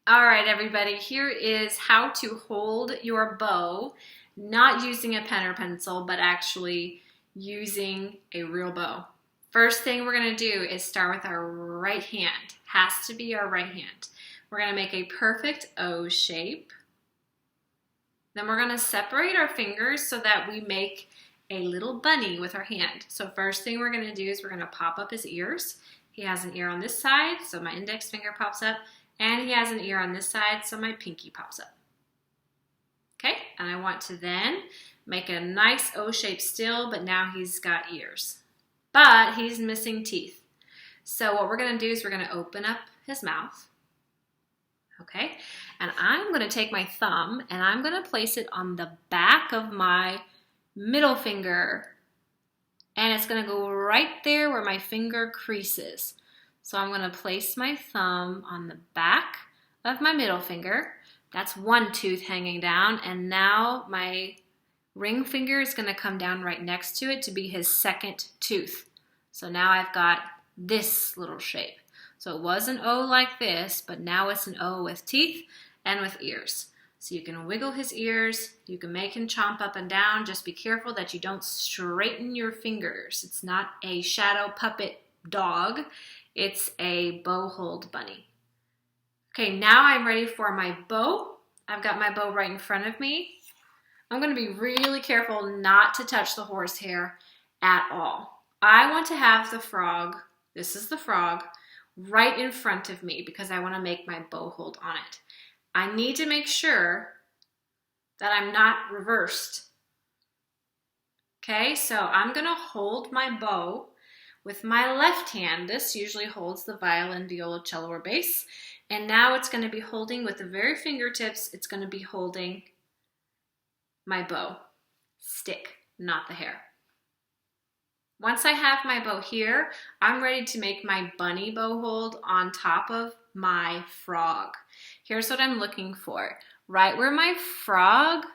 All right, everybody, here is how to hold your bow, not using a pen or pencil, but actually using a real bow. First thing we're gonna do is start with our right hand. Has to be our right hand. We're gonna make a perfect O shape. Then we're gonna separate our fingers so that we make a little bunny with our hand. So first thing we're gonna do is we're gonna pop up his ears. He has an ear on this side, so my index finger pops up. And he has an ear on this side, so my pinky pops up. Okay, and I want to then make a nice O shape still, but now he's got ears. But he's missing teeth. So what we're gonna do is we're gonna open up his mouth. Okay, and I'm gonna take my thumb and I'm gonna place it on the back of my middle finger. And it's gonna go right there where my finger creases. So I'm gonna place my thumb on the back of my middle finger. That's one tooth hanging down, and now my ring finger is gonna come down right next to it to be his second tooth. So now I've got this little shape. So it was an O like this, but now it's an O with teeth and with ears. So you can wiggle his ears, you can make him chomp up and down. Just be careful that you don't straighten your fingers. It's not a shadow puppet dog. It's a bow hold bunny. Okay, now I'm ready for my bow. I've got my bow right in front of me. I'm gonna be really careful not to touch the horsehair at all. I want to have the frog, this is the frog, right in front of me because I wanna make my bow hold on it. I need to make sure that I'm not reversed. Okay, so I'm gonna hold my bow with my left hand. This usually holds the violin, viola, cello, or bass. And now it's gonna be holding with the very fingertips, it's gonna be holding my bow stick, not the hair. Once I have my bow here, I'm ready to make my bunny bow hold on top of my frog. Here's what I'm looking for. Right where my frog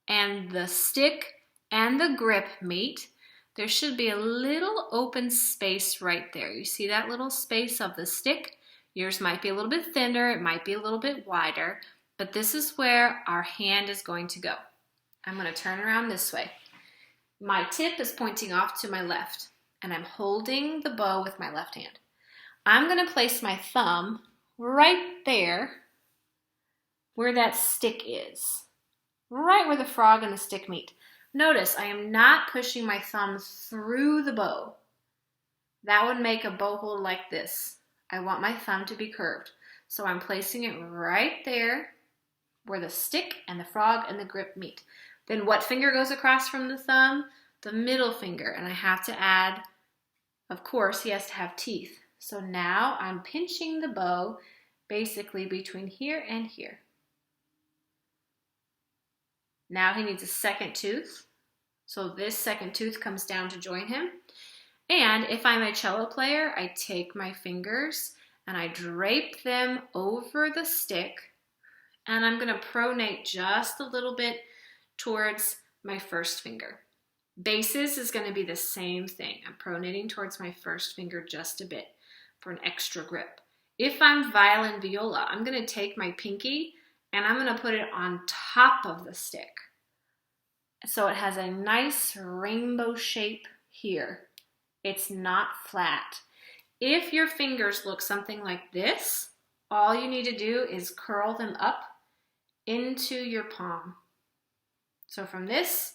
and the stick and the grip meet, there should be a little open space right there. You see that little space of the stick? Yours might be a little bit thinner, it might be a little bit wider, but this is where our hand is going to go. I'm gonna turn around this way. My tip is pointing off to my left, and I'm holding the bow with my left hand. I'm gonna place my thumb right there where that stick is, right where the frog and the stick meet. Notice I am not pushing my thumb through the bow. That would make a bow hold like this. I want my thumb to be curved. So I'm placing it right there where the stick and the frog and the grip meet. Then what finger goes across from the thumb? The middle finger. And I have to add, of course, he has to have teeth. So now I'm pinching the bow basically between here and here. Now he needs a second tooth. So this second tooth comes down to join him. And if I'm a cello player, I take my fingers and I drape them over the stick. And I'm gonna pronate just a little bit towards my first finger. Basses is gonna be the same thing. I'm pronating towards my first finger just a bit for an extra grip. If I'm violin viola, I'm gonna take my pinky and I'm gonna put it on top of the stick. So it has a nice rainbow shape here. It's not flat. If your fingers look something like this, all you need to do is curl them up into your palm. So from this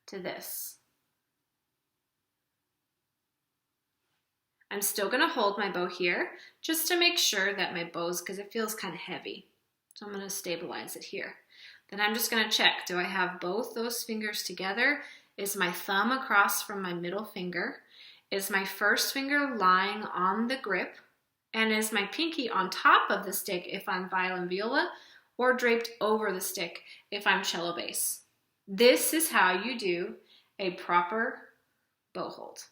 to this. I'm still gonna hold my bow here just to make sure that my bow's, because it feels kind of heavy. So I'm gonna stabilize it here. Then I'm just gonna check, do I have both those fingers together? Is my thumb across from my middle finger? Is my first finger lying on the grip? And is my pinky on top of the stick if I'm violin viola, or draped over the stick if I'm cello bass? This is how you do a proper bow hold.